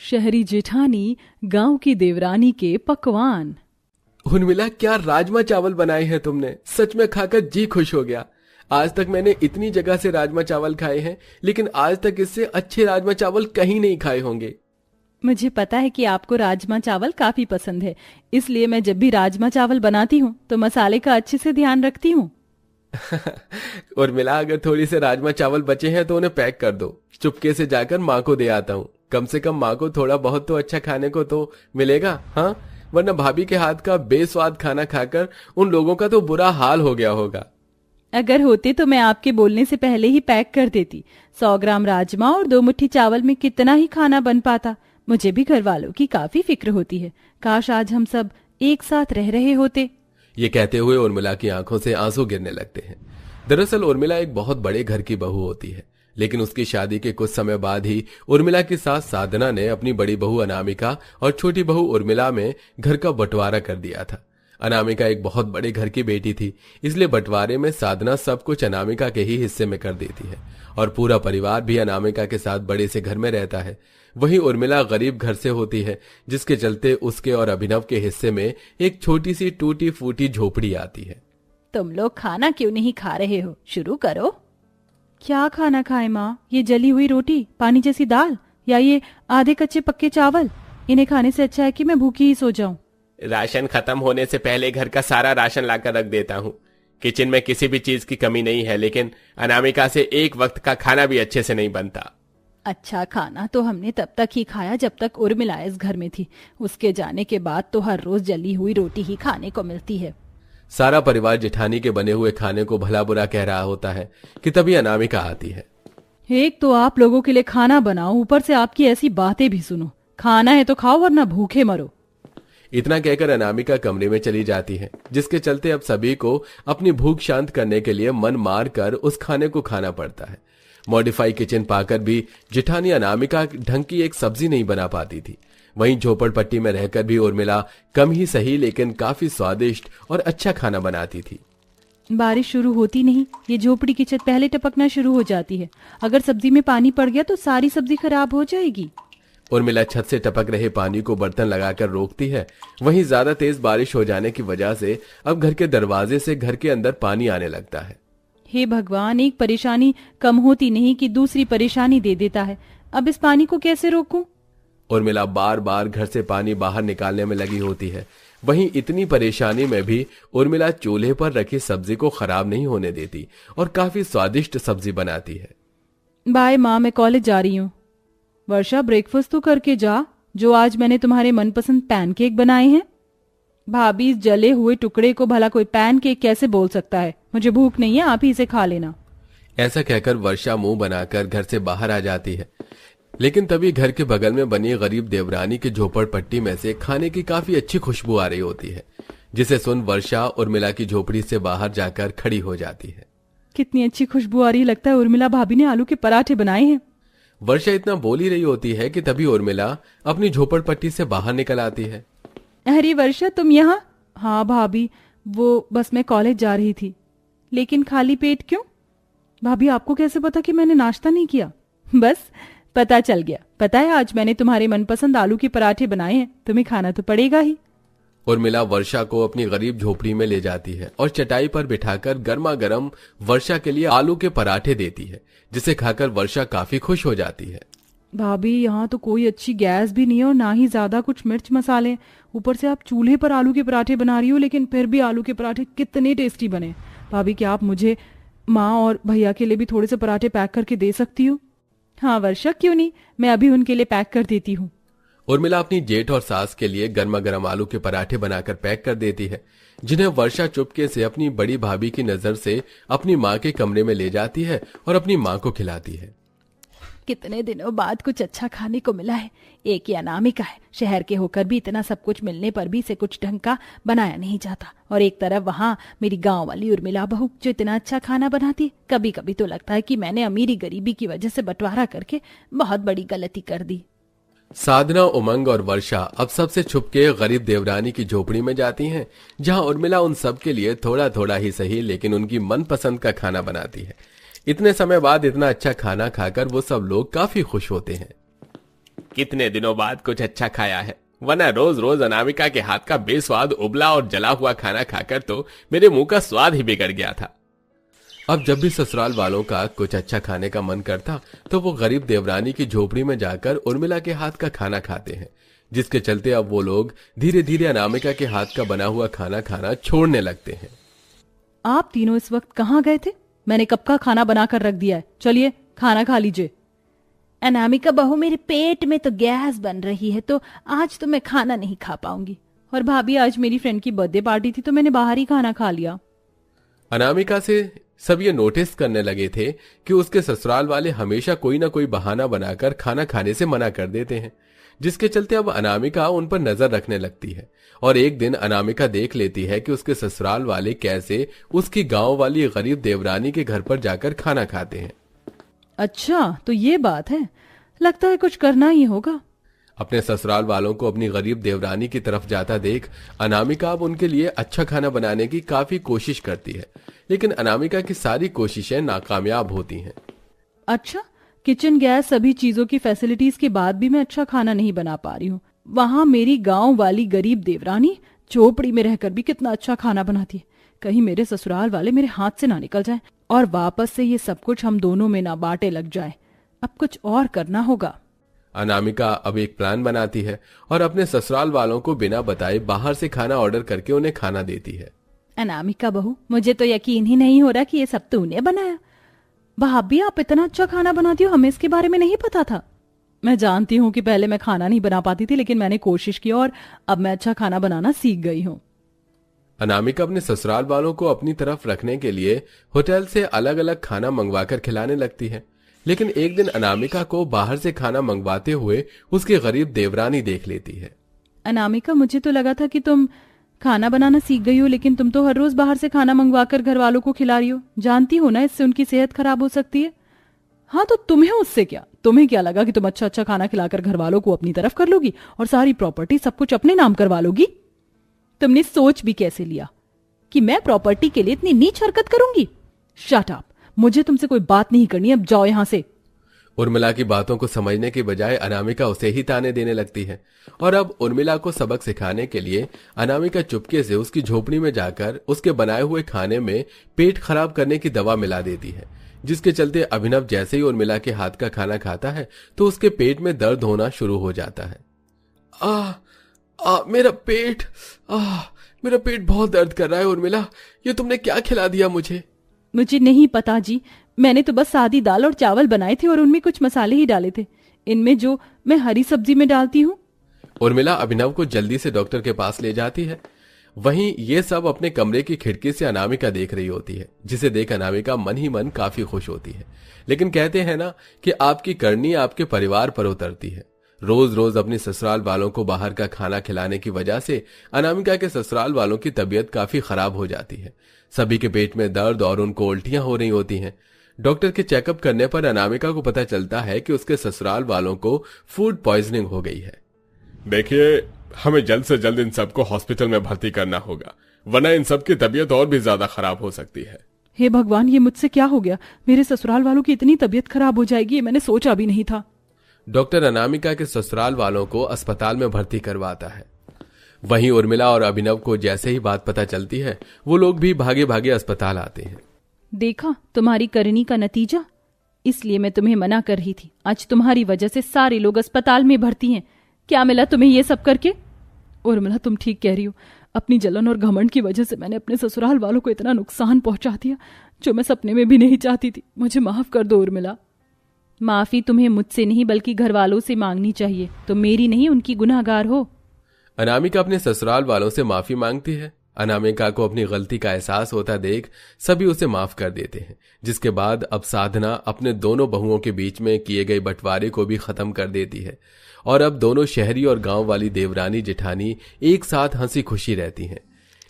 शहरी जेठानी, गांव की देवरानी के पकवान। उर्मिला, क्या राजमा चावल बनाए हैं तुमने। सच में खाकर जी खुश हो गया। आज तक मैंने इतनी जगह से राजमा चावल खाए हैं, लेकिन आज तक इससे अच्छे राजमा चावल कहीं नहीं खाए होंगे। मुझे पता है कि आपको राजमा चावल काफी पसंद है, इसलिए मैं जब भी राजमा चावल बनाती हूँ तो मसाले का अच्छे से ध्यान रखती हूँ। उर्मिला, अगर थोड़ी से राजमा चावल बचे हैं तो उन्हें पैक कर दो। चुपके से जाकर माँ को दे आता हूँ। कम से कम माँ को थोड़ा बहुत तो अच्छा खाने को तो मिलेगा। हाँ, वरना भाभी के हाथ का बेस्वाद खाना खाकर उन लोगों का तो बुरा हाल हो गया होगा। अगर होते तो मैं आपके बोलने से पहले ही पैक कर देती। 100 ग्राम राजमा और 2 मुट्ठी चावल में कितना ही खाना बन पाता। मुझे भी घर वालों की काफी फिक्र होती है। काश आज हम सब एक साथ रह रहे होते। ये कहते हुए उर्मिला की आंखों से आंसू गिरने लगते हैं। दरअसल उर्मिला एक बहुत बड़े घर की बहू होती है, लेकिन उसकी शादी के कुछ समय बाद ही उर्मिला की सास साधना ने अपनी बड़ी बहू अनामिका और छोटी बहू उर्मिला में घर का बंटवारा कर दिया था। अनामिका एक बहुत बड़े घर की बेटी थी, इसलिए बंटवारे में साधना सब कुछ अनामिका के ही हिस्से में कर देती है और पूरा परिवार भी अनामिका के साथ बड़े से घर में रहता है। वहीं उर्मिला गरीब घर से होती है, जिसके चलते उसके और अभिनव के हिस्से में एक छोटी सी टूटी फूटी झोपड़ी आती है। तुम लोग खाना क्यों नहीं खा रहे हो? शुरू करो। क्या खाना खाए माँ? ये जली हुई रोटी, पानी जैसी दाल, या ये आधे कच्चे पक्के चावल? इन्हें खाने से अच्छा है कि मैं भूखी ही सो जाऊं। राशन खत्म होने से पहले घर का सारा राशन लाकर रख देता हूँ। किचन में किसी भी चीज की कमी नहीं है, लेकिन अनामिका से एक वक्त का खाना भी अच्छे से नहीं बनता। अच्छा खाना तो हमने तब तक ही खाया जब तक उर्मिला इस घर में थी। उसके जाने के बाद तो हर रोज जली हुई रोटी ही खाने को मिलती है। सारा परिवार जेठानी के बने हुए खाने को भला बुरा कह रहा होता है कि तभी अनामिका आती है। एक तो आप लोगों के लिए खाना बनाओ, ऊपर से आपकी ऐसी बातें भी सुनो। खाना है तो खाओ, वरना भूखे मरो। इतना कहकर अनामिका कमरे में चली जाती है, जिसके चलते अब सभी को अपनी भूख शांत करने के लिए मन मार कर उस खाने को खाना पड़ता है। मॉडिफाई किचन पाकर भी जेठानी अनामिका ढंग की एक सब्जी नहीं बना पाती थी। वहीं झोपड़पट्टी में रहकर भी उर्मिला कम ही सही लेकिन काफी स्वादिष्ट और अच्छा खाना बनाती थी। बारिश शुरू होती नहीं, ये झोपड़ी की छत पहले टपकना शुरू हो जाती है। अगर सब्जी में पानी पड़ गया तो सारी सब्जी खराब हो जाएगी। उर्मिला छत से टपक रहे पानी को बर्तन लगाकर रोकती है। वहीं ज्यादा तेज बारिश हो जाने की वजह से अब घर के दरवाजे से घर के अंदर पानी आने लगता है। हे भगवान, एक परेशानी कम होती नहीं कि दूसरी परेशानी दे देता है। अब इस पानी को कैसे रोकूं? उर्मिला बार बार घर से पानी बाहर निकालने में लगी होती है। वहीं इतनी परेशानी में भी उर्मिला चूल्हे पर रखी सब्जी को खराब नहीं होने देती और काफी स्वादिष्ट सब्जी बनाती है। बाय माँ, मैं कॉलेज जा रही हूँ। वर्षा, ब्रेकफास्ट तो करके जा, जो आज मैंने तुम्हारे मनपसंद पैनकेक बनाए हैं। भाभी, इस जले हुए टुकड़े को भला कोई पैनकेक कैसे बोल सकता है? मुझे भूख नहीं है, आप ही इसे खा लेना। ऐसा कहकर वर्षा मुंह बनाकर घर से बाहर आ जाती है, लेकिन तभी घर के बगल में बनी गरीब देवरानी की झोपड़पट्टी में से खाने की काफी अच्छी खुशबू आ रही होती है, जिसे सुन वर्षा उर्मिला की झोपड़ी से बाहर जाकर खड़ी हो जाती है। कितनी अच्छी खुशबू आ रही, लगता है उर्मिला भाभी ने आलू के पराठे बनाए हैं। वर्षा इतना बोल ही रही होती है कि तभी उर्मिला अपनी झोपड़पट्टी से बाहर निकल आती है। अरे वर्षा, तुम यहाँ? हाँ भाभी, वो बस मैं कॉलेज जा रही थी। लेकिन खाली पेट क्यों? भाभी, आपको कैसे पता कि मैंने नाश्ता नहीं किया? बस पता चल गया। पता है, आज मैंने तुम्हारे मनपसंद आलू के पराठे बनाए हैं, तुम्हें खाना तो पड़ेगा ही। उर्मिला वर्षा को अपनी गरीब झोपड़ी में ले जाती है और चटाई पर बिठाकर गर्मा गर्म वर्षा के लिए आलू के पराठे देती है, जिसे खाकर वर्षा काफी खुश हो जाती है। भाभी, यहाँ तो कोई अच्छी गैस भी नहीं है और ना ही ज्यादा कुछ मिर्च मसाले। ऊपर से आप चूल्हे पर आलू के पराठे बना रही हो, लेकिन फिर भी आलू के पराठे कितने टेस्टी बने। भाभी, क्या आप मुझे माँ और भैया के लिए भी थोड़े से पराठे पैक करके दे सकती हो? हाँ वर्षा, क्यों नहीं, मैं अभी उनके लिए पैक कर देती हूँ। उर्मिला अपनी जेठ और सास के लिए गर्मा गर्म आलू के पराठे बनाकर पैक कर देती है, जिन्हें वर्षा चुपके से अपनी बड़ी भाभी की नजर से अपनी माँ के कमरे में ले जाती है और अपनी माँ को खिलाती है। कितने दिनों बाद कुछ अच्छा खाने को मिला है। एक ही अनामिका है, शहर के होकर भी इतना सब कुछ मिलने पर भी इसे कुछ ढंग का बनाया नहीं जाता। और एक तरफ वहाँ मेरी गांव वाली उर्मिला बहू जो इतना अच्छा खाना बनाती है। कभी कभी तो लगता है कि मैंने अमीरी गरीबी की वजह से बंटवारा करके बहुत बड़ी गलती कर दी। साधना, उमंग और वर्षा अब सबसे छुपके गरीब देवरानी की झोपड़ी में जाती हैं, जहां उर्मिला उन सब के लिए थोड़ा थोड़ा ही सही लेकिन उनकी मनपसंद का खाना बनाती है। इतने समय बाद इतना अच्छा खाना खाकर वो सब लोग काफी खुश होते हैं। कितने दिनों बाद कुछ अच्छा खाया है, वरना रोज रोज अनामिका के हाथ का बेस्वाद उबला और जला हुआ खाना खाकर तो मेरे मुंह का स्वाद ही बिगड़ गया था। अब जब भी ससुराल वालों का कुछ अच्छा खाने का मन करता तो वो गरीब देवरानी की झोपड़ी में जाकर उर्मिला के हाथ का खाना खाते हैं, जिसके चलते अब वो लोग धीरे धीरे अनामिका के हाथ का बना हुआ खाना खाना छोड़ने लगते हैं। आप तीनों इस वक्त कहाँ गए थे? मैंने कब का खाना बनाकर रख दिया है, चलिए खाना खा लीजिए। अनामिका बहू, मेरे पेट में तो गैस बन रही है, तो आज तो मैं खाना नहीं खा पाऊंगी। और भाभी, आज मेरी फ्रेंड की बर्थडे पार्टी थी तो मैंने बाहर ही खाना खा लिया। अनामिका से सब ये नोटिस करने लगे थे कि उसके ससुराल वाले हमेशा कोई ना कोई बहाना बनाकर खाना खाने से मना कर देते हैं, जिसके चलते अब अनामिका उन पर नजर रखने लगती है। और एक दिन अनामिका देख लेती है कि उसके ससुराल वाले कैसे उसकी गांव वाली गरीब देवरानी के घर पर जाकर खाना खाते हैं। अच्छा, तो ये बात है, लगता है कुछ करना ही होगा। अपने ससुराल वालों को अपनी गरीब देवरानी की तरफ जाता देख अनामिका अब उनके लिए अच्छा खाना बनाने की काफी कोशिश करती है, लेकिन अनामिका की सारी कोशिशें नाकामयाब होती हैं। अच्छा, किचन गैस सभी चीजों की फैसिलिटीज के बाद भी मैं अच्छा खाना नहीं बना पा रही हूँ। वहां मेरी गांव वाली गरीब देवरानी झोपड़ी में रहकर भी कितना अच्छा खाना बनाती है। कहीं मेरे ससुराल वाले मेरे हाथ से ना निकल जाएं और वापस से ये सब कुछ हम दोनों में ना बांटे लग जाए। अब कुछ और करना होगा। अनामिका अब एक प्लान बनाती है और अपने ससुराल वालों को बिना बताए बाहर से खाना ऑर्डर करके उन्हें खाना देती है। अनामिका बहू, मुझे तो यकीन ही नहीं हो रहा कि ये सब तूने बनाया। भाभी, आप इतना अच्छा खाना बनाती हो, हमें इसके बारे में नहीं पता था। मैं जानती हूँ कि पहले मैं खाना नहीं बना पाती थी, लेकिन मैंने कोशिश की और अब मैं अच्छा खाना बनाना सीख गई हूँ। अनामिका अपने ससुराल वालों को अपनी तरफ रखने के लिए होटल से अलग अलग खाना मंगवाकर खिलाने लगती है, लेकिन एक दिन अनामिका को बाहर से खाना मंगवाते हुए उसकी गरीब देवरानी देख लेती है। अनामिका, मुझे तो लगा था कि तुम खाना बनाना सीख गई हो, लेकिन तुम तो हर रोज बाहर से खाना मंगवाकर घर वालों को खिला रही हो। जानती हो ना, इससे उनकी सेहत खराब हो सकती है। हाँ, तो तुम्हें उससे क्या? तुम्हें क्या लगा कि तुम अच्छा अच्छा खाना खिलाकर घर वालों को अपनी तरफ कर लोगी और सारी प्रॉपर्टी सब कुछ अपने नाम करवा लोगी? तुमने सोच भी कैसे लिया कि मैं प्रॉपर्टी के लिए इतनी नीच हरकत करूंगी? शट अप, मुझे तुमसे कोई बात नहीं करनी, अब जाओ यहां से। उर्मिला की बातों को समझने के बजाय अनामिका उसे ही ताने देने लगती है और अब उर्मिला को सबक सिखाने के लिए अनामिका चुपके से उसकी झोपड़ी में जाकर उसके बनाए हुए खाने में पेट खराब करने की दवा मिला देती है, जिसके चलते अभिनव जैसे ही उर्मिला के हाथ का खाना खाता है तो उसके पेट में दर्द होना शुरू हो जाता है। मेरा पेट बहुत दर्द कर रहा है। उर्मिला, ये तुमने क्या खिला दिया मुझे? मुझे नहीं पता जी, मैंने तो बस सादी दाल और चावल बनाए थे और उनमें कुछ मसाले ही डाले थे, इनमें जो मैं हरी सब्जी में डालती हूँ। उर्मिला अभिनव को जल्दी से डॉक्टर के पास ले जाती है। वहीं ये सब अपने कमरे की खिड़की से अनामिका देख रही होती है, जिसे देख अनामिका मन ही मन काफी खुश होती है। लेकिन कहते हैं ना कि आपकी करनी आपके परिवार पर उतरती है। रोज रोज अपने ससुराल वालों को बाहर का खाना खिलाने की वजह से अनामिका के ससुराल वालों की तबीयत काफी खराब हो जाती है। सभी के पेट में दर्द और उनको उल्टियां हो रही होती हैं। डॉक्टर के चेकअप करने पर अनामिका को पता चलता है कि उसके ससुराल वालों को फूड पॉइजनिंग हो गई है। देखिए, हमें जल्द से जल्द इन सबको हॉस्पिटल में भर्ती करना होगा, वरना इन सब की तबीयत और भी ज्यादा खराब हो सकती है। हे भगवान, ये मुझसे क्या हो गया? मेरे ससुराल वालों की इतनी तबीयत खराब हो जाएगी, ये मैंने सोचा भी नहीं था। डॉक्टर अनामिका के ससुराल वालों को अस्पताल में भर्ती करवाता है। वहीं उर्मिला और अभिनव को जैसे ही बात पता चलती है, वो लोग भी भागे भागे अस्पताल आते हैं। देखा तुम्हारी करनी का नतीजा, इसलिए मैं तुम्हें मना कर रही थी। आज तुम्हारी वजह से सारे लोग अस्पताल में भर्ती हैं। क्या मिला तुम्हें ये सब करके? उर्मिला, तुम ठीक कह रही हो। अपनी जलन और घमंड की वजह से मैंने अपने ससुराल वालों को इतना नुकसान पहुंचा दिया जो मैं सपने में भी नहीं चाहती थी। मुझे माफ कर दो उर्मिला। माफी तुम्हें मुझसे नहीं बल्कि घर वालों से मांगनी चाहिए। तुम मेरी नहीं, उनकी गुनहगार हो। अनामिका अपने ससुराल वालों से माफी मांगती है। अनामिका को अपनी गलती का एहसास होता देख सभी उसे माफ कर देते हैं, जिसके बाद अब साधना अपने दोनों बहुओं के बीच में किए गए बंटवारे को भी खत्म कर देती है और अब दोनों शहरी और गांव वाली देवरानी जेठानी एक साथ हंसी खुशी रहती हैं।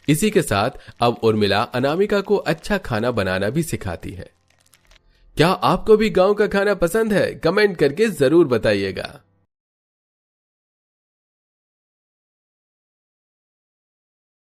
इसी के साथ अब उर्मिला अनामिका को अच्छा खाना बनाना भी सिखाती है। क्या आपको भी गांव का खाना पसंद है? कमेंट करके जरूर बताइएगा।